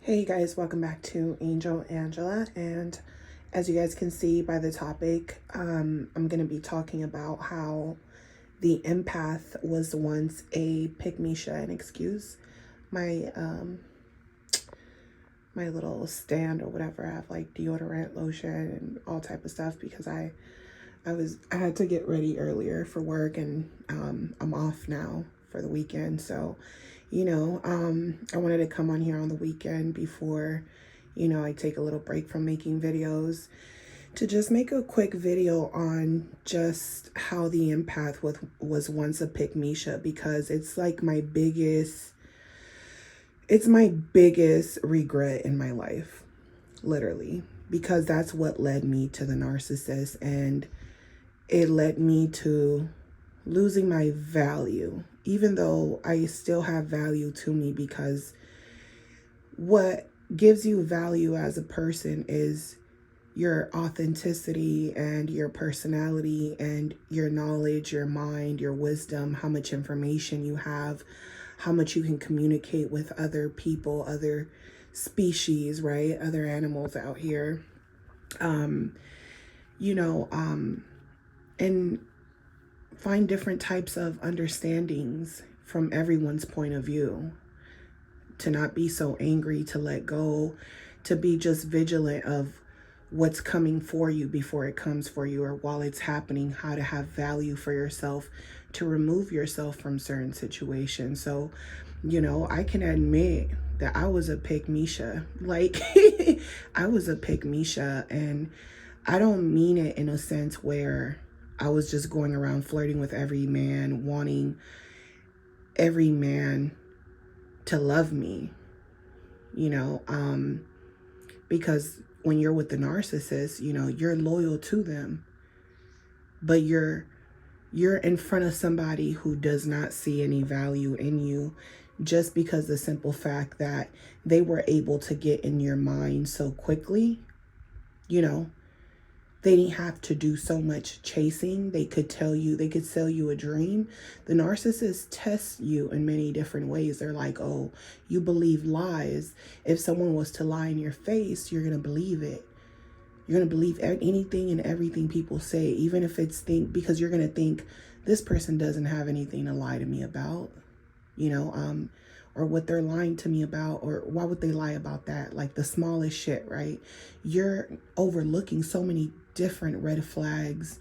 Hey you guys, welcome back to Angel Angela, and as you guys can see by the topic, I'm going to be talking about how the empath was once a pick-me-sha, and excuse my my little stand or whatever. I have like deodorant, lotion, and all type of stuff because I had to get ready earlier for work, and I'm off now for the weekend, so I wanted to come on here on the weekend before, I take a little break from making videos to just make a quick video on just how the empath was once a pick-me-sha, because it's like it's my biggest regret in my life, literally, because that's what led me to the narcissist, and it led me to losing my value, even though I still have value to me, because what gives you value as a person is your authenticity and your personality and your knowledge, your mind, your wisdom, how much information you have, how much you can communicate with other people, other species, right? Other animals out here. And find different types of understandings from everyone's point of view, to not be so angry, to let go, to be just vigilant of what's coming for you before it comes for you, or while it's happening, how to have value for yourself, to remove yourself from certain situations. So, I can admit that I was a pick-me-sha. Like, I was a pick-me-sha, and I don't mean it in a sense where I was just going around flirting with every man, wanting every man to love me, because when you're with the narcissist, you're loyal to them, but you're in front of somebody who does not see any value in you, just because the simple fact that they were able to get in your mind so quickly. They didn't have to do so much chasing. They could sell you a dream. The narcissist tests you in many different ways. They're like, oh, you believe lies. If someone was to lie in your face, you're going to believe it. You're going to believe anything and everything people say, even if it's because you're going to think this person doesn't have anything to lie to me about, or what they're lying to me about, or why would they lie about that? Like the smallest shit, right? You're overlooking so many different red flags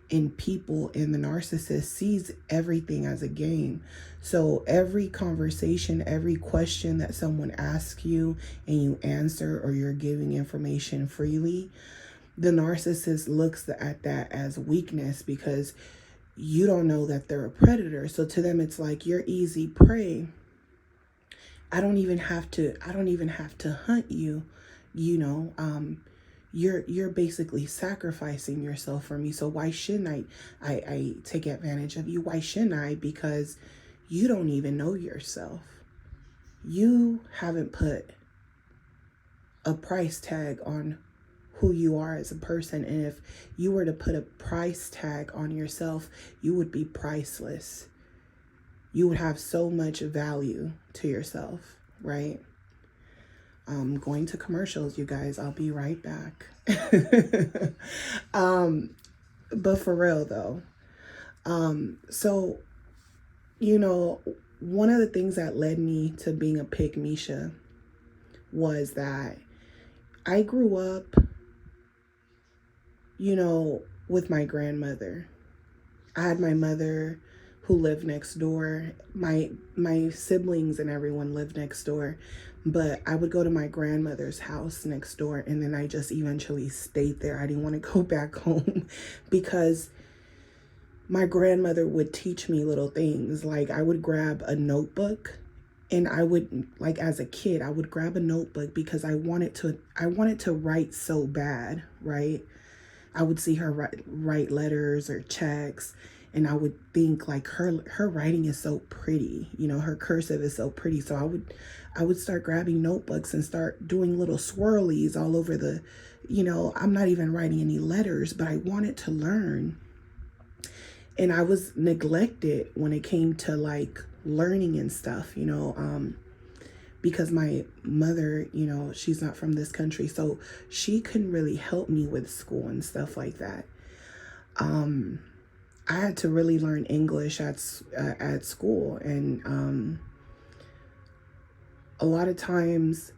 in people, and the narcissist sees everything as a game. So every conversation, every question that someone asks you and you answer, or you're giving information freely, the narcissist looks at that as weakness, because you don't know that they're a predator. So to them, it's like, you're easy prey. I don't even have to hunt you, you're basically sacrificing yourself for me. So why shouldn't I take advantage of you? Why shouldn't I? Because you don't even know yourself. You haven't put a price tag on who you are as a person. And if you were to put a price tag on yourself, you would be priceless. You would have so much value to yourself, right? I'm going to commercials, you guys. I'll be right back. But for real though, so, one of the things that led me to being a pick-me-sha was that I grew up, with my grandmother. I had my mother who lived next door. My siblings and everyone lived next door, but I would go to my grandmother's house next door, and then I just eventually stayed there. I didn't want to go back home because my grandmother would teach me little things. Like, I would grab a notebook, and I would, like, as a kid, I would grab a notebook because I wanted to write so bad, right? I would see her write letters or checks, and I would think, like, her writing is so pretty, her cursive is so pretty. So I would start grabbing notebooks and start doing little swirlies all over the, I'm not even writing any letters, but I wanted to learn. And I was neglected when it came to like learning and stuff, because my mother, you know, she's not from this country, so she couldn't really help me with school and stuff like that. I had to really learn English at school, and a lot of times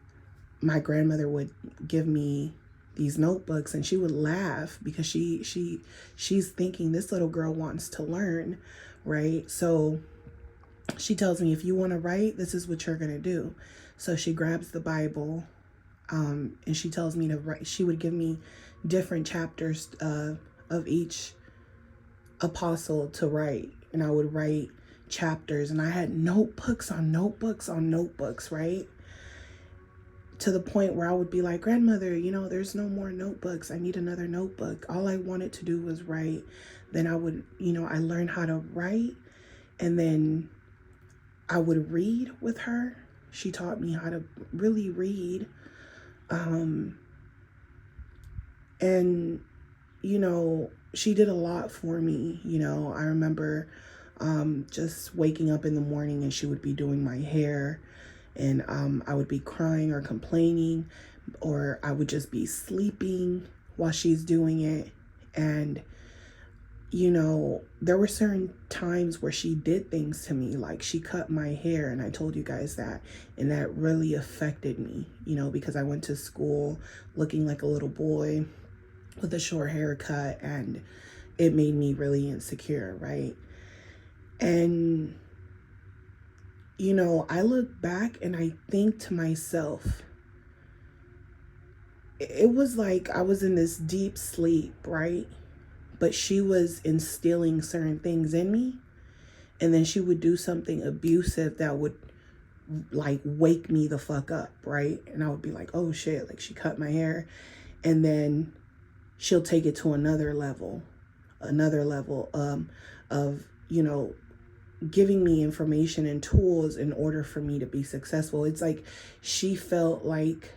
my grandmother would give me these notebooks, and she would laugh because she's thinking this little girl wants to learn, right? So she tells me, if you want to write, this is what you're going to do. So she grabs the Bible, and she tells me to write. She would give me different chapters of each apostle to write, and I would write chapters, and I had notebooks on notebooks on notebooks, right? To the point where I would be like, grandmother, you know, there's no more notebooks. I need another notebook. All I wanted to do was write. Then I would, you know, I learned how to write, and then I would read with her. She taught me how to really read. And, you know, she did a lot for me. You know, I remember just waking up in the morning and she would be doing my hair, and I would be crying or complaining, or I would just be sleeping while she's doing it. And, you know, there were certain times where she did things to me, like she cut my hair, and I told you guys that, and that really affected me, you know, because I went to school looking like a little boy with a short haircut, and it made me really insecure, right? And, you know, I look back and I think to myself, it was like I was in this deep sleep, right? But she was instilling certain things in me, and then she would do something abusive that would like wake me the fuck up, right? And I would be like, oh shit, like she cut my hair. And then she'll take it to another level of, you know, giving me information and tools in order for me to be successful. It's like she felt like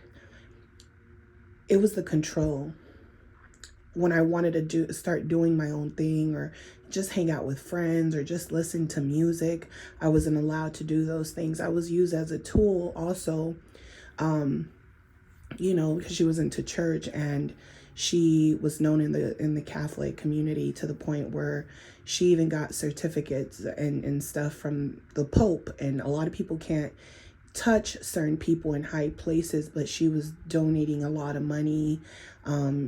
it was the control. When I wanted to start doing my own thing, or just hang out with friends, or just listen to music, I wasn't allowed to do those things. I was used as a tool also, you know, because she was into church, and she was known in the Catholic community to the point where she even got certificates and stuff from the Pope. And a lot of people can't touch certain people in high places, but she was donating a lot of money.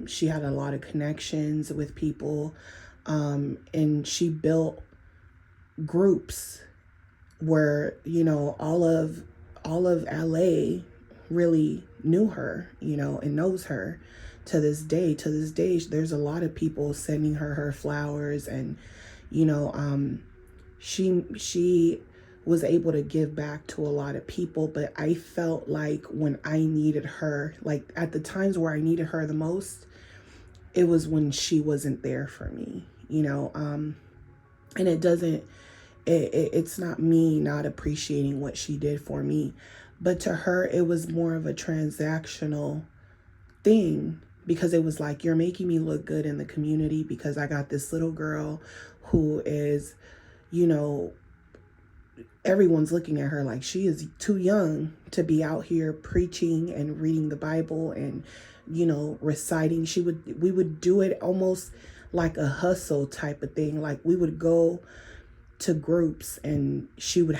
She had a lot of connections with people, and she built groups where, you know, all of LA really knew her, you know, and knows her to this day. There's a lot of people sending her flowers, and, you know, she was able to give back to a lot of people. But I felt like when I needed her, like at the times where I needed her the most, it was when she wasn't there for me, you know. And it's not me not appreciating what she did for me, but to her it was more of a transactional thing, because it was like, you're making me look good in the community because I got this little girl who is, you know, everyone's looking at her like she is too young to be out here preaching and reading the Bible and, you know, reciting. We would do it almost like a hustle type of thing. Like we would go to groups, and she would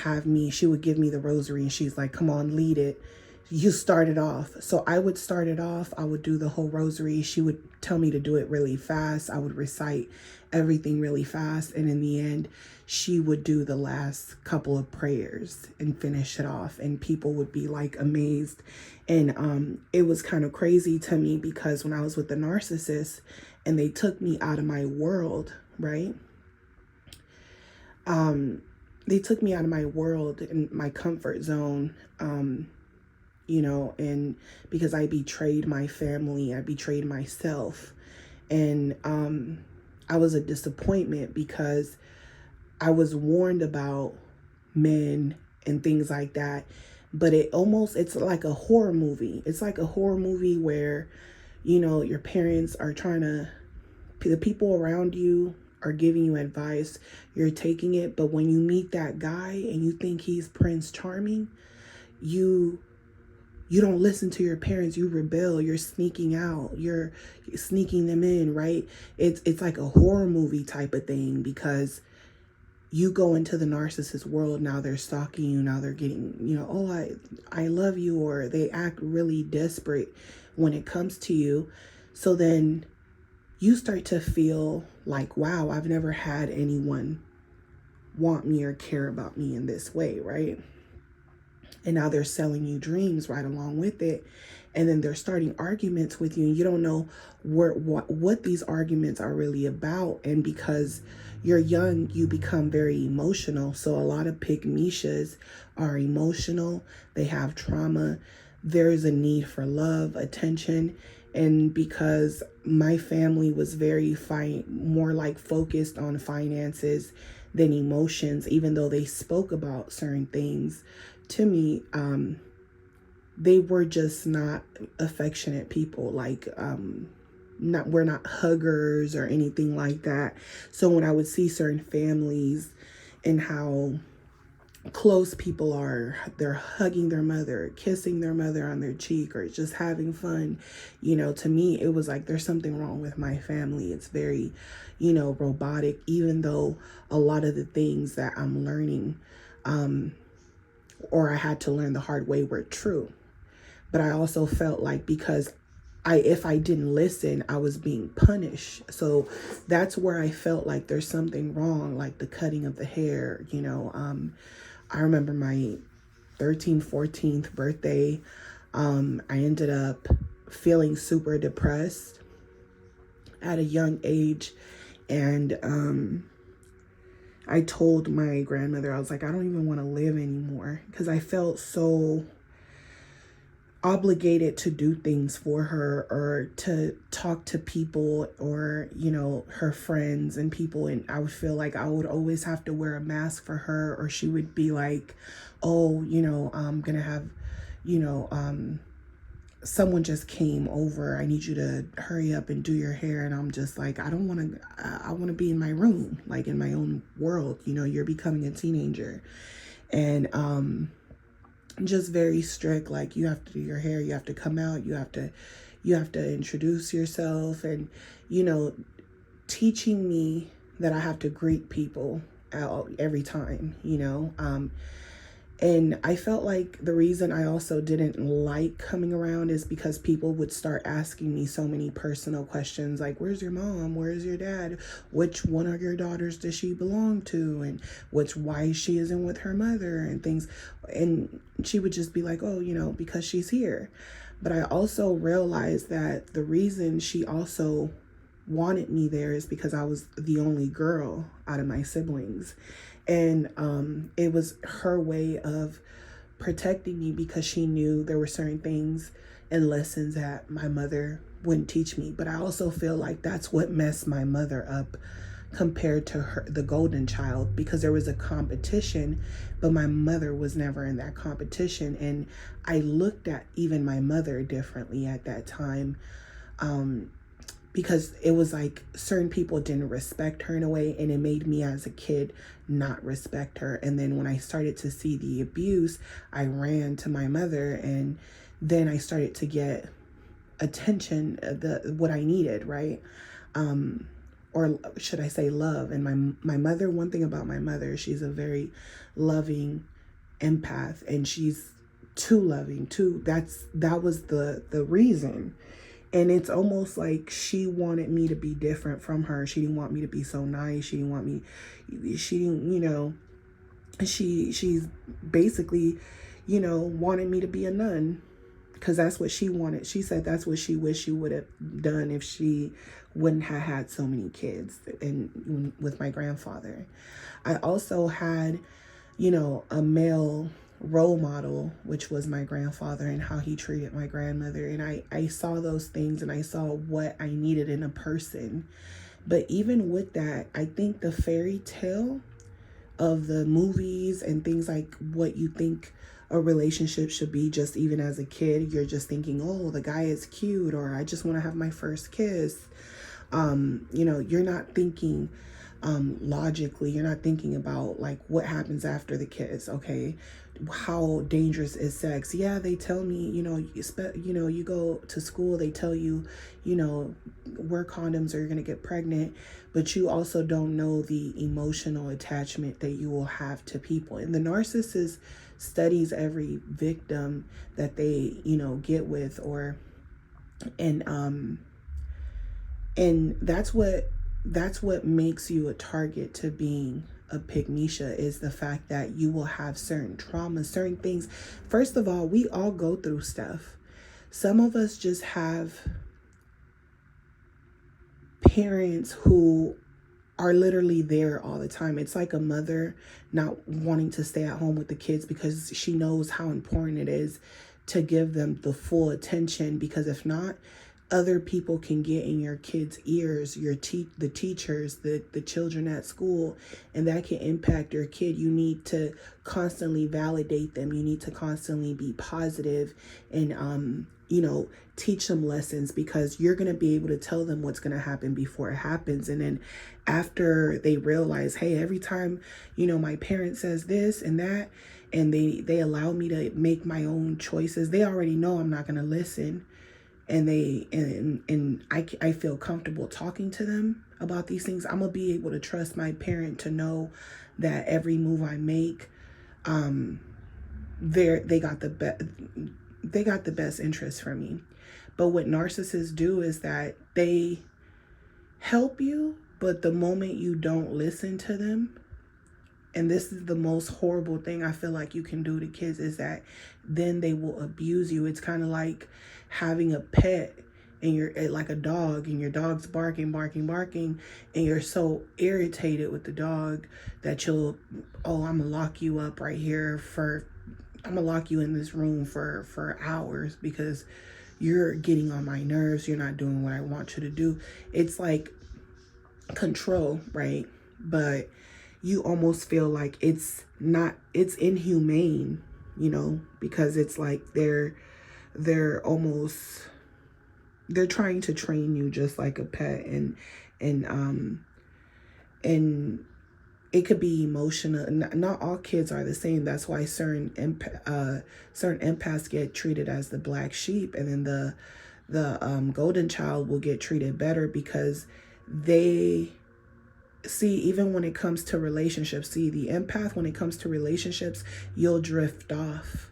give me the rosary, and she's like, come on, lead it. You start it off. So I would start it off. I would do the whole rosary. She would tell me to do it really fast. I would recite everything really fast. And in the end, she would do the last couple of prayers and finish it off. And people would be like amazed. And it was kind of crazy to me, because when I was with the narcissist and they took me out of my world, right? They took me out of my world and my comfort zone, you know, and because I betrayed my family, I betrayed myself. And I was a disappointment, because I was warned about men and things like that. But it's like a horror movie. It's like a horror movie where, you know, your parents are the people around you are giving you advice, you're taking it, but when you meet that guy and you think he's Prince Charming, you You don't listen to your parents, you rebel, you're sneaking out, you're sneaking them in, right? It's like a horror movie type of thing, because you go into the narcissist world, now they're stalking you, now they're getting, oh, I love you, or they act really desperate when it comes to you. So then you start to feel like, wow, I've never had anyone want me or care about me in this way, right? And now they're selling you dreams right along with it. And then they're starting arguments with you, and you don't know what these arguments are really about. And because you're young, you become very emotional. So a lot of PICKMEESHAs are emotional. They have trauma. There's a need for love, attention. And because my family was very more like focused on finances than emotions, even though they spoke about certain things to me, they were just not affectionate people. Like, we're not huggers or anything like that. So when I would see certain families and how close people are, they're hugging their mother, kissing their mother on their cheek, or just having fun, to me, it was like, there's something wrong with my family. It's very, robotic, even though a lot of the things that I'm learning, or I had to learn the hard way, were true. But I also felt like, because if I didn't listen, I was being punished. So that's where I felt like there's something wrong, like the cutting of the hair. I remember my 13th, 14th birthday. I ended up feeling super depressed at a young age. And I told my grandmother, I was like, I don't even want to live anymore, because I felt so obligated to do things for her, or to talk to people, or her friends and people, and I would feel like I would always have to wear a mask for her, or she would be like, oh, I'm gonna have someone just came over, I need you to hurry up and do your hair. And I'm just like, I don't want to, I want to be in my room, like in my own world. You're becoming a teenager. And just very strict, like, you have to do your hair, you have to come out, you have to introduce yourself, and teaching me that I have to greet people out every time. And I felt like the reason I also didn't like coming around is because people would start asking me so many personal questions, like, where's your mom? Where's your dad? Which one of your daughters does she belong to? And why she isn't with her mother, and things. And she would just be like, oh, because she's here. But I also realized that the reason she also wanted me there is because I was the only girl out of my siblings. And it was her way of protecting me, because she knew there were certain things and lessons that my mother wouldn't teach me. But I also feel like that's what messed my mother up compared to her, the golden child, because there was a competition, but my mother was never in that competition. And I looked at even my mother differently at that time, because it was like certain people didn't respect her in a way, and it made me as a kid not respect her. And then when I started to see the abuse, I ran to my mother, and then I started to get attention, what I needed, right? Or should I say love. And my mother, one thing about my mother, she's a very loving empath, and she's too loving too. That was the reason. And it's almost like she wanted me to be different from her. She didn't want me to be so nice. She didn't, she's basically, wanted me to be a nun, because that's what she wanted. She said that's what she wished she would have done if she wouldn't have had so many kids, and with my grandfather. I also had, a male role model, which was my grandfather, and how he treated my grandmother. And I saw those things, and I saw what I needed in a person. But even with that, I think the fairy tale of the movies and things, like what you think a relationship should be, just even as a kid, you're just thinking, oh, the guy is cute, or I just want to have my first kiss. You're not thinking logically. You're not thinking about like what happens after the kiss. Okay, how dangerous is sex? Yeah, they tell me, you go to school, they tell you, wear condoms or you're gonna get pregnant, but you also don't know the emotional attachment that you will have to people. And the narcissist studies every victim that they, get with, and that's what makes you a target to being a PICKMEESHA, is the fact that you will have certain traumas, certain things. First of all, we all go through stuff. Some of us just have parents who are literally there all the time. It's like a mother not wanting to stay at home with the kids because she knows how important it is to give them the full attention, because if not, other people can get in your kids' ears, the teachers, the children at school, and that can impact your kid. You need to constantly validate them. You need to constantly be positive and, teach them lessons, because you're going to be able to tell them what's going to happen before it happens. And then after they realize, hey, every time, my parent says this and that, and they allow me to make my own choices, they already know I'm not going to listen. And I feel comfortable talking to them about these things. I'm gonna be able to trust my parent to know that every move I make, they got the best interest for me. But what narcissists do is that they help you, but the moment you don't listen to them, and this is the most horrible thing I feel like you can do to kids, is that then they will abuse you. It's kind of like having a pet, and you're like a dog, and your dog's barking, and you're so irritated with the dog that I'm gonna lock you up right here I'm gonna lock you in this room for hours because you're getting on my nerves. You're not doing what I want you to do. It's like control, right? But you almost feel like it's inhumane, because it's like they're trying to train you just like a pet, and it could be emotional. Not all kids are the same. That's why certain empaths get treated as the black sheep, and then the golden child will get treated better, because they see, even when it comes to relationships, the empath, when it comes to relationships, you'll drift off.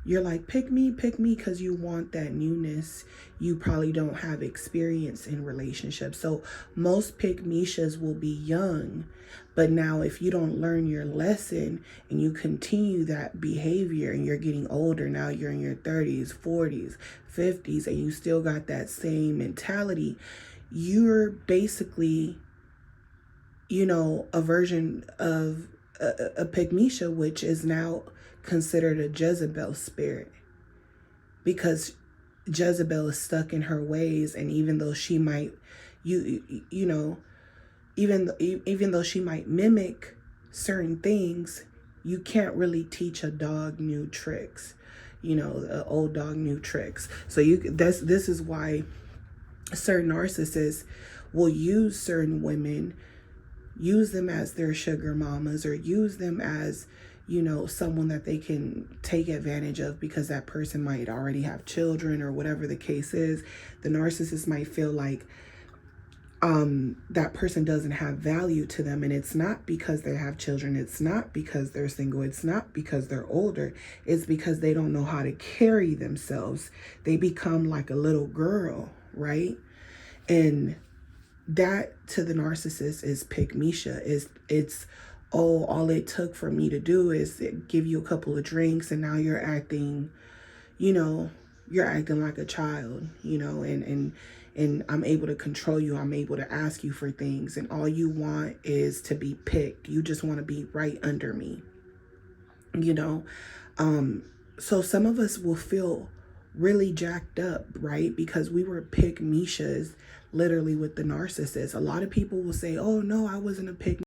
You're like, pick me, because you want that newness. You probably don't have experience in relationships. So most PICKMEESHAs will be young. But now if you don't learn your lesson and you continue that behavior, and you're getting older, now you're in your 30s, 40s, 50s, and you still got that same mentality, you're basically, a version of a PICKMEESHA, which is now considered a Jezebel spirit, because Jezebel is stuck in her ways. And even though she might, even though she might mimic certain things, you can't really teach a dog new tricks. The old dog new tricks. So this is why certain narcissists will use certain women, use them as their sugar mamas, or use them as, someone that they can take advantage of, because that person might already have children, or whatever the case is. The narcissist might feel like that person doesn't have value to them, and it's not because they have children, it's not because they're single, it's not because they're older, it's because they don't know how to carry themselves. They become like a little girl, right? And that, to the narcissist, is PICKMEESHA. It's all it took for me to do is give you a couple of drinks, and now you're acting like a child, and I'm able to control you. I'm able to ask you for things, and all you want is to be picked. You just want to be right under me, So some of us will feel really jacked up, right? Because we were PICKMEESHAs literally with the narcissist. A lot of people will say, oh no, I wasn't a pick